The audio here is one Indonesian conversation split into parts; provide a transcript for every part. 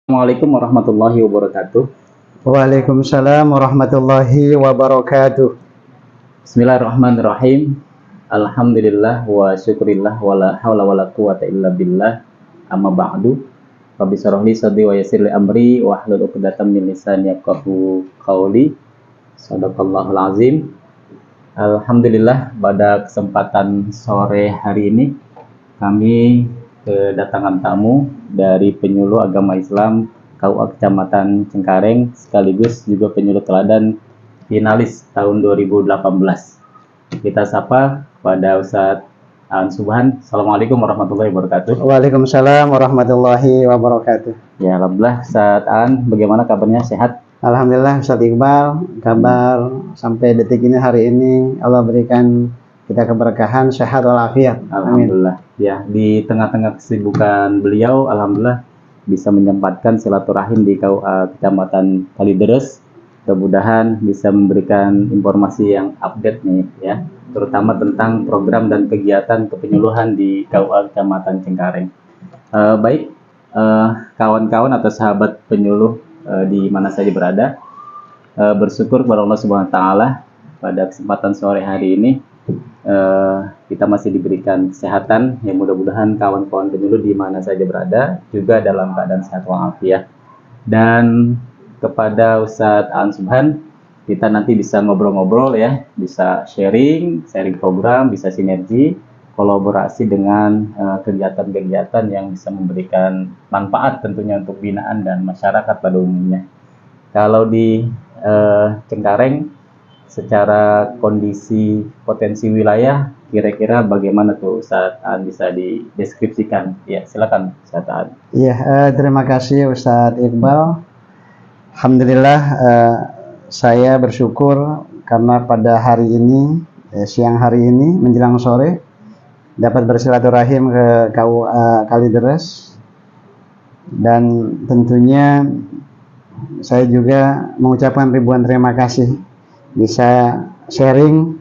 Assalamualaikum warahmatullahi wabarakatuh. Waalaikumsalam warahmatullahi wabarakatuh. Bismillahirrahmanirrahim. Alhamdulillah wa syukurillah wa la hawla wa la quwata illa billah. Amma ba'du. Rabbi shrah li sadri wa yassir li amri wa hlul 'uqdatam min lisani yafqahu qawli. Shadaqallahul azim. Alhamdulillah, pada kesempatan sore hari ini kami kedatangan tamu dari penyuluh agama Islam KUA Kecamatan Cengkareng, sekaligus juga penyuluh teladan finalis tahun 2018. Kita sapa pada Ustadz Aan Subhan. Assalamualaikum warahmatullahi wabarakatuh. Waalaikumsalam warahmatullahi wabarakatuh. Ya, alhamdulillah. Ustadz Aan, bagaimana kabarnya? Sehat? Alhamdulillah Ustaz Iqbal, kabar sampai detik ini, hari ini Allah berikan kita keberkahan, sehat walafiat. Alhamdulillah. Ya, di tengah-tengah kesibukan beliau, alhamdulillah bisa menyempatkan silaturahim di KUA Kecamatan Kalideres. Mudah-mudahan bisa memberikan informasi yang update nih ya, terutama tentang program dan kegiatan kepenyuluhan di KUA Kecamatan Cengkareng. Baik, kawan-kawan atau sahabat penyuluh di mana saja berada, bersyukur kepada Allah Subhanahu wa taala pada kesempatan sore hari ini kita masih diberikan kesehatan. Ya, mudah-mudahan kawan-kawan penyuluh di mana saja berada juga dalam keadaan sehat walafiat. Dan kepada Ustadz Aan Subhan, kita nanti bisa ngobrol-ngobrol ya, bisa sharing program, bisa sinergi, kolaborasi dengan kegiatan-kegiatan yang bisa memberikan manfaat tentunya untuk binaan dan masyarakat pada umumnya. Kalau di Cengkareng, secara kondisi potensi wilayah, kira-kira bagaimana tuh Ustadz Aan, bisa dideskripsikan? Ya, silakan Ustadz Aan. Iya, terima kasih Ustadz Iqbal. Alhamdulillah, saya bersyukur karena pada hari ini, siang hari ini menjelang sore, dapat bersilaturahim ke KUA Kalideres, dan tentunya saya juga mengucapkan ribuan terima kasih bisa sharing,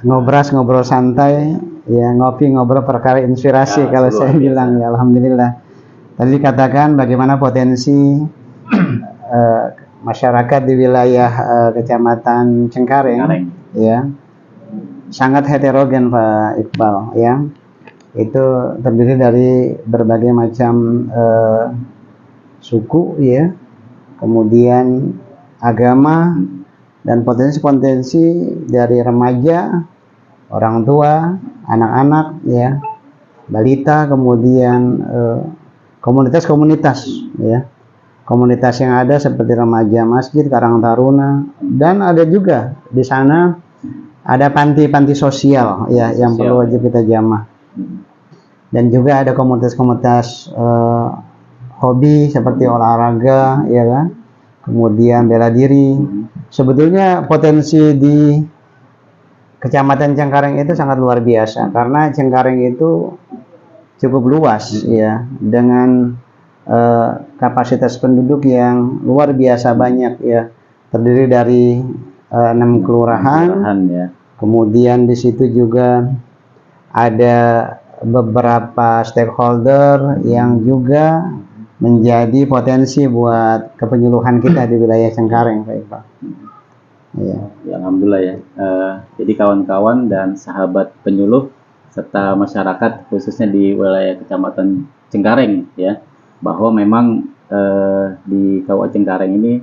ngobrol santai, ya, ngobrol perkara inspirasi ya, kalau saya bilang ya. Alhamdulillah, tadi katakan bagaimana potensi masyarakat di wilayah Kecamatan Cengkareng ya, sangat heterogen Pak Iqbal ya. Itu terdiri dari berbagai macam suku ya, kemudian agama, dan potensi-potensi dari remaja, orang tua, anak-anak ya, balita, kemudian komunitas-komunitas ya. Komunitas yang ada seperti remaja masjid, Karang Taruna, dan ada juga di sana ada panti-panti sosial ya, yang perlu wajib kita jamah. Dan juga ada komunitas-komunitas hobi seperti olahraga ya kan, kemudian bela diri. Sebetulnya potensi di Kecamatan Cengkareng itu sangat luar biasa, karena Cengkareng itu cukup luas ya, dengan kapasitas penduduk yang luar biasa banyak ya, terdiri dari 6 kelurahan ya. Kemudian di situ juga ada beberapa stakeholder yang juga menjadi potensi buat kepenyuluhan kita di wilayah Cengkareng, Pak. Ya, alhamdulillah ya. Jadi kawan-kawan dan sahabat penyuluh serta masyarakat khususnya di wilayah Kecamatan Cengkareng ya, bahwa memang di KUA Cengkareng ini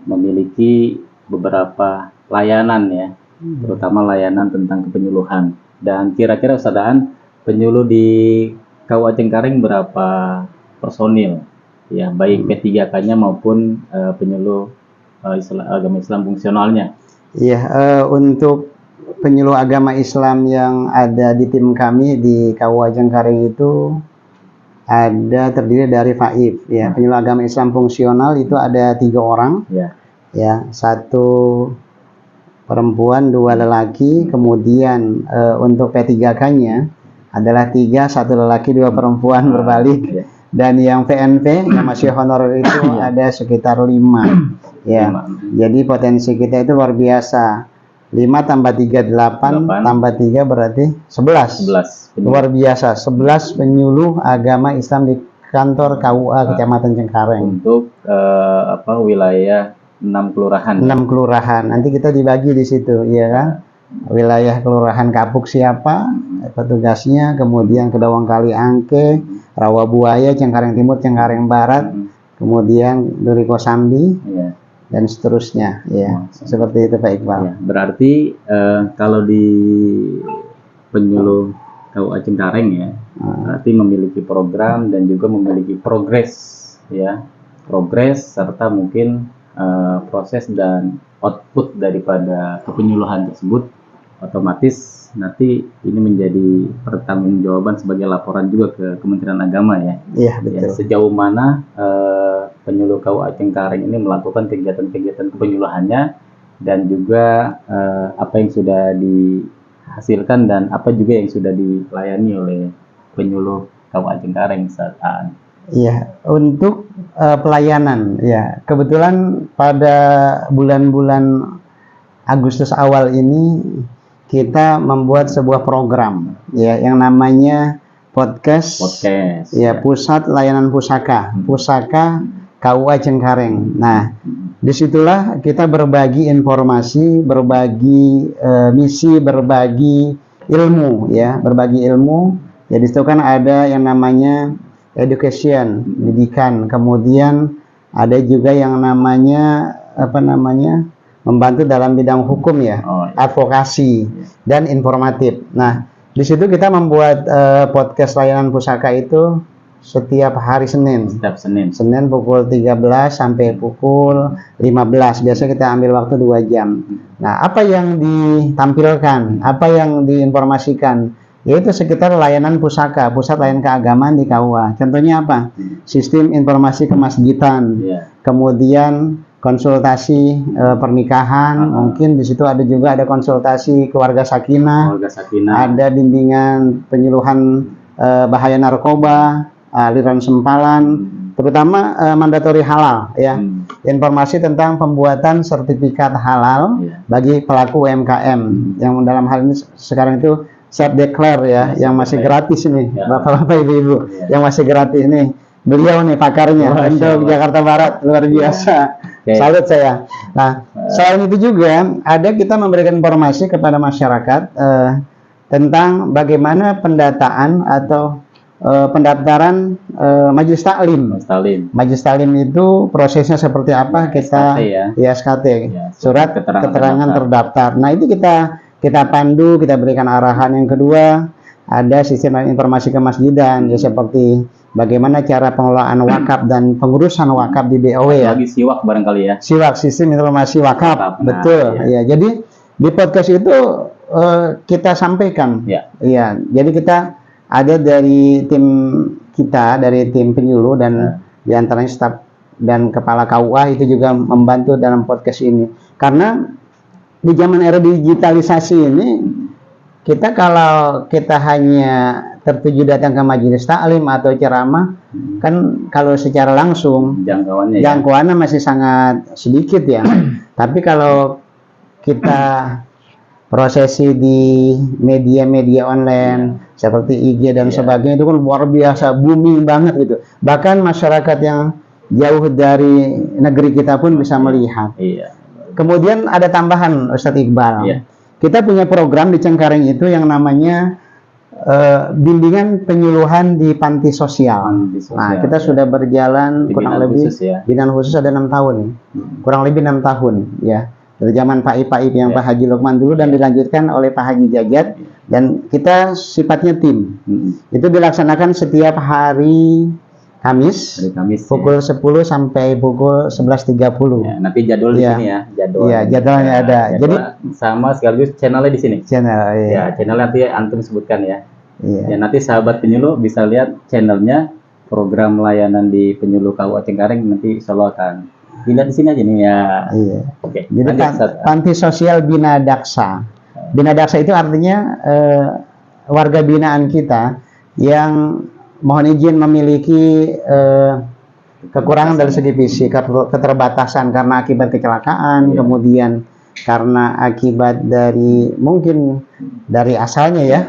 memiliki beberapa layanan ya, terutama layanan tentang kepenyuluhan. Dan kira-kira Ustadz Aan, penyuluh di KUA Cengkareng berapa personil ya, baik P3K-nya maupun penyuluh agama Islam fungsionalnya? Iya, untuk penyuluh agama Islam yang ada di tim kami di KUA Cengkareng itu ada terdiri dari FAIF ya, penyuluh agama Islam fungsional itu ada 3 orang ya, 1 perempuan 2 lelaki, kemudian untuk P3K-nya adalah 3, 1 lelaki 2 perempuan berbalik, dan yang PNP yang masih honorer itu ada sekitar 5 ya. Jadi potensi kita itu luar biasa. 5 tambah 3 8, tambah 3 berarti 11. Luar biasa, 11 penyuluh agama Islam di kantor KUA Kecamatan Cengkareng. Untuk wilayah 6 kelurahan. 6 kelurahan. Nanti kita dibagi di situ, ya kan? Wilayah kelurahan Kapuk siapa petugasnya, kemudian Kedawang Kali Angke, Rawabuaya, Cengkareng Timur, Cengkareng Barat, kemudian Duri Kosambi, dan seterusnya, ya. Seperti itu Pak Iqbal. Ya, berarti kalau di penyuluh KUA Cengkareng ya, berarti memiliki program dan juga memiliki progres, ya, progres serta mungkin proses dan output daripada kepenyuluhan tersebut, otomatis nanti ini menjadi pertanggungjawaban sebagai laporan juga ke Kementerian Agama ya. Iya, betul. Ya, sejauh mana penyuluh KUA Cengkareng ini melakukan kegiatan-kegiatan kepenyuluhannya dan juga apa yang sudah dihasilkan dan apa juga yang sudah dilayani oleh penyuluh KUA Cengkareng saat ini. Iya, untuk pelayanan, ya kebetulan pada bulan-bulan Agustus awal ini kita membuat sebuah program, ya yang namanya podcast. Ya, Pusat Layanan Pusaka KUA Cengkareng. Nah, disitulah kita berbagi informasi, berbagi misi, berbagi ilmu, ya berbagi ilmu. Ya, di situ kan ada yang namanya education, pendidikan, kemudian ada juga yang namanya membantu dalam bidang hukum ya, advokasi dan informatif. Nah, di situ kita membuat podcast layanan pusaka itu setiap hari Senin. Setiap Senin. Senin pukul 13 sampai pukul 15. Biasa kita ambil waktu 2 jam. Nah, apa yang ditampilkan, apa yang diinformasikan, yaitu sekitar layanan pusaka, pusat layanan keagamaan di KUA. Contohnya apa? Sistem informasi kemasjidan, kemudian konsultasi pernikahan, mungkin di situ ada juga ada konsultasi keluarga sakinah, ada bimbingan penyuluhan bahaya narkoba, aliran sempalan, terutama mandatori halal, ya, informasi tentang pembuatan sertifikat halal bagi pelaku UMKM yang dalam hal ini sekarang itu self declare ya, yang masih gratis ini, bapak-bapak ibu-ibu, yang masih gratis nih. Beliau nih pakarnya untuk Jakarta Barat, luar biasa. Salut saya. Nah, selain itu juga ada kita memberikan informasi kepada masyarakat tentang bagaimana pendataan atau pendaftaran majelis taklim. Majelis taklim itu prosesnya seperti apa? Kita SKT, surat keterangan terdaftar. Nah, itu kita pandu, kita berikan arahan. Yang kedua, ada sistem informasi kemasjidan, ya seperti bagaimana cara pengelolaan wakaf dan pengurusan wakaf di BOW ya. Lagi siwak barangkali ya. Siwak, sistem informasi wakaf, betul. Ya, jadi di podcast itu kita sampaikan. Iya, jadi kita ada dari tim kita, dari tim penyuluh dan diantaranya staf dan kepala KUA itu juga membantu dalam podcast ini. Karena di zaman era digitalisasi ini, kita kalau kita hanya tertuju datang ke majelis taklim atau ceramah, kan kalau secara langsung jangkauannya masih sangat sedikit ya. Tapi kalau kita prosesi di media-media online seperti IG dan sebagainya, itu kan luar biasa, booming banget gitu. Bahkan masyarakat yang jauh dari negeri kita pun bisa melihat. Kemudian ada tambahan Ustadz Iqbal. Kita punya program di Cengkareng itu yang namanya bimbingan penyuluhan di panti sosial. Nah, kita sudah berjalan kurang lebih binaan khusus ada 6 tahun, kurang lebih 6 tahun ya. Dari zaman Pak Ip yang Pak Haji Lukman dulu dan dilanjutkan oleh Pak Haji Jajat, dan kita sifatnya tim. Itu dilaksanakan setiap hari Kamis pukul 10 sampai pukul 11.30. Nanti jadwal di sini ya, jadwalnya ada. Jadi sama sekaligus channelnya di sini. Channel nanti antum sebutkan ya. Ya, nanti sahabat penyuluh bisa lihat channelnya, program layanan di penyuluh KUA Cengkareng, nanti insya Allah akan dilihat di sini aja nih ya. Jadi panti sosial Bina Daksa. Bina Daksa itu artinya warga binaan kita yang mohon izin memiliki kekurangan dari segi fisik, keterbatasan karena akibat kecelakaan, kemudian karena akibat dari mungkin dari asalnya ya,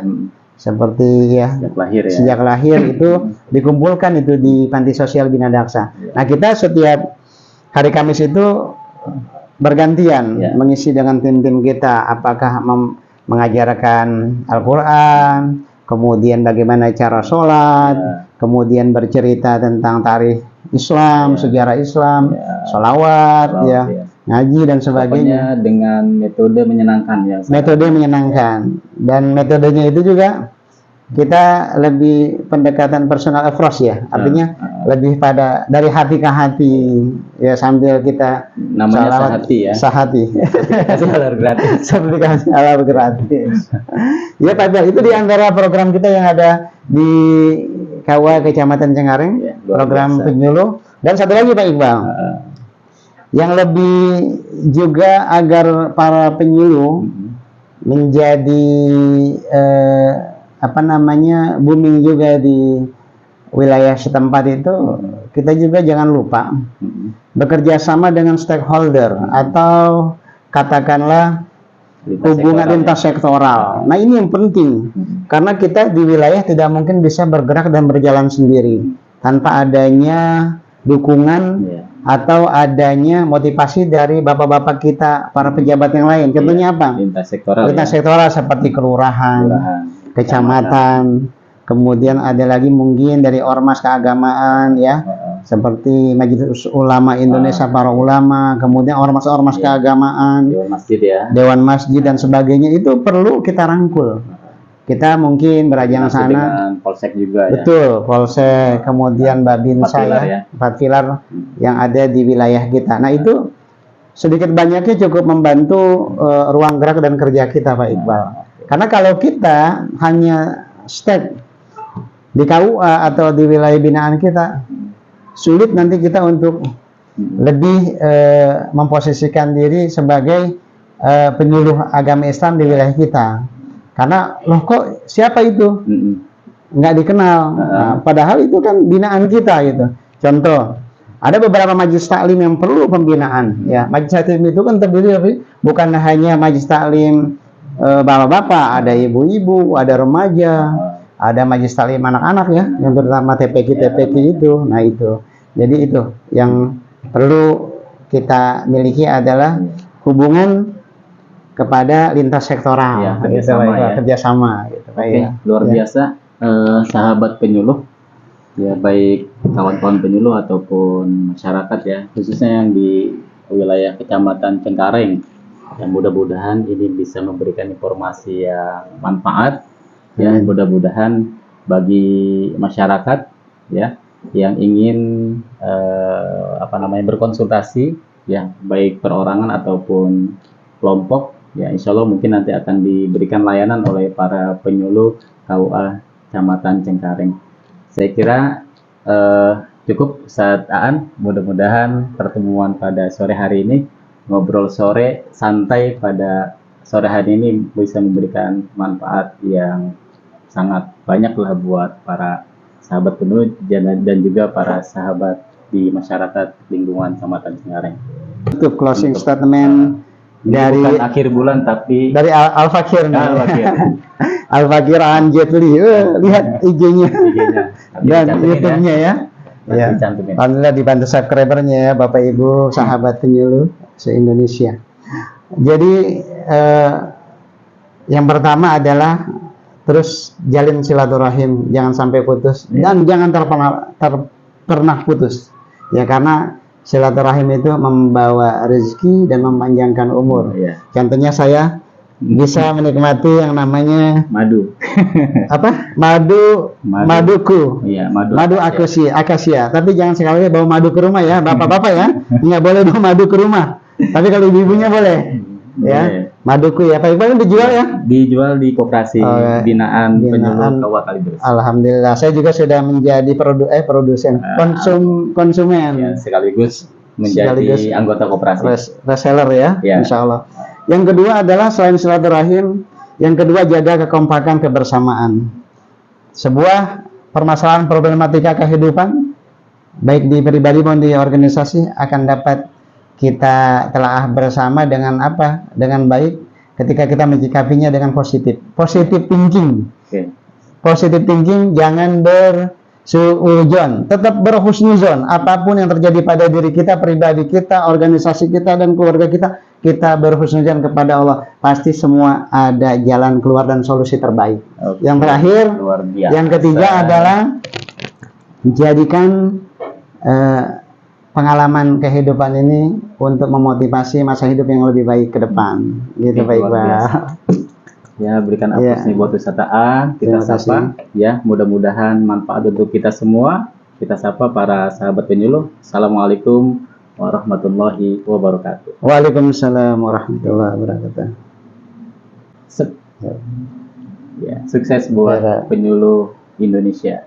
seperti ya Sejak lahir ya. sejak lahir itu dikumpulkan itu di Panti Sosial Bina Daksa. Nah, kita setiap hari Kamis itu bergantian Ya. mengisi dengan tim-tim kita, apakah mengajarkan Al-Quran, kemudian bagaimana cara sholat, Ya. kemudian bercerita tentang tarikh Islam, Ya. sejarah Islam, Ya. sholawat, ya, ngaji dan sebagainya. Pokoknya dengan metode menyenangkan ya. Metode menyenangkan, dan metodenya itu juga kita lebih pendekatan personal approach ya, artinya lebih pada dari hati ke hati ya, sambil kita Namanya salawat, sahati ya. sahati. Kasih halal gratis. Sertifikasi halal gratis. Ya Pak Iqbal, itu di antara program kita yang ada di KUA Kecamatan Cengkareng, Ya, luar program biasa. penyuluh. Dan satu lagi Pak Iqbal, yang lebih juga agar para penyuluh menjadi booming juga di wilayah setempat itu, kita juga jangan lupa bekerja sama dengan stakeholder atau katakanlah hubungan lintas sektoral. Nah, ini yang penting karena kita di wilayah tidak mungkin bisa bergerak dan berjalan sendiri tanpa adanya dukungan Ya. atau adanya motivasi dari bapak-bapak kita, para pejabat yang lain. Contohnya apa? Lintas sektoral. Lintas sektoral seperti kelurahan, kecamatan, kemudian ada lagi mungkin dari ormas keagamaan ya, seperti Majelis Ulama Indonesia, para ulama, kemudian ormas-ormas keagamaan, Dewan masjid ya. dewan masjid dan sebagainya, itu perlu kita rangkul. Kita mungkin berajang Masih sana. dengan Polsek juga ya. Betul, Polsek, kemudian Babinsa Empat pilar ya, ya. 4 pilar yang ada di wilayah kita. Nah, itu sedikit banyaknya cukup membantu ruang gerak dan kerja kita, Pak Iqbal. Karena kalau kita hanya stay di KUA atau di wilayah binaan kita, sulit nanti kita untuk lebih memposisikan diri sebagai penyuluh agama Islam di wilayah kita. Karena loh kok siapa itu? Nggak dikenal. Nah, padahal itu kan binaan kita gitu. Contoh, ada beberapa majelis taklim yang perlu pembinaan. Ya, majelis taklim itu kan terdiri bukan hanya majelis taklim bapak-bapak, ada ibu-ibu, ada remaja, ada majelis taklim anak-anak ya, yang terutama TPQ itu. Nah itu, jadi itu yang perlu kita miliki adalah hubungan kepada lintas sektoral, Ya, gitu, kerjasama Pak, ya. kerjasama, gitu, Pak, Oke, ya. luar Ya. biasa, sahabat penyuluh, ya baik kawan-kawan penyuluh ataupun masyarakat ya, khususnya yang di wilayah Kecamatan Cengkareng, yang mudah-mudahan ini bisa memberikan informasi yang manfaat, ya mudah-mudahan bagi masyarakat ya yang ingin berkonsultasi ya baik perorangan ataupun kelompok. Ya, insya Allah mungkin nanti akan diberikan layanan oleh para penyuluh KUA Kecamatan Cengkareng. Saya kira cukup saat Aan. Mudah-mudahan pertemuan pada sore hari ini, ngobrol sore santai pada sore hari ini bisa memberikan manfaat yang sangat banyak lah buat para sahabat penyuluh dan juga para sahabat di masyarakat lingkungan Kecamatan Cengkareng. Itu closing statement dari bukan akhir bulan tapi dari Al-Fakir nih. Al-Fakir. Al-Fakir Anjetli, lihat IG-nya dan YouTube-nya ya. Ya. Dicantumin. Alhamdulillah dibantu subscribernya ya, Bapak Ibu sahabat penyuluh se-Indonesia. Jadi yang pertama adalah terus jalin silaturahim, jangan sampai putus dan jangan pernah putus. Ya, karena silaturahim itu membawa rezeki dan memanjangkan umur. Ya. Contohnya saya bisa menikmati yang namanya Madu. apa? Maduku. Iya, Madu akasia. Tapi jangan sekali bawa madu ke rumah ya, bapak-bapak ya. Nggak boleh bawa madu ke rumah. Tapi kalau ibu-ibunya boleh. Ya, maduku ya. Pak Iqbal dijual ya? Dijual di koperasi binaan penyuluh KUA Kalideres. Alhamdulillah, saya juga sudah menjadi produsen, konsumen. Ya, sekaligus menjadi anggota koperasi. Reseller ya, Ya. Insya Allah. Yang kedua adalah selain silaturahim, yang kedua jaga kekompakan kebersamaan. Sebuah permasalahan problematika kehidupan, baik di pribadi maupun di organisasi, akan dapat kita telaah bersama dengan apa? Dengan baik ketika kita menyikapinya dengan positif thinking. Oke. positive thinking, jangan bersuudzon, tetap berhusnuzon. Apapun yang terjadi pada diri kita, pribadi kita, organisasi kita, dan keluarga kita, kita berhusnuzon kepada Allah. Pasti semua ada jalan keluar dan solusi terbaik. Oke. Yang terakhir, Luar biasa. yang ketiga adalah jadikan pengalaman kehidupan ini untuk memotivasi masa hidup yang lebih baik ke depan. Gitu, Oke, Pak luar Iqbal. biasa. Ya, berikan Iya. aplaus nih buat wisata A. Kita Terima sapa ya, mudah-mudahan manfaat untuk kita semua. Kita sapa para sahabat penyuluh. Assalamualaikum warahmatullahi wabarakatuh. Waalaikumsalam warahmatullahi wabarakatuh. Ya, sukses buat Ya. penyuluh Indonesia.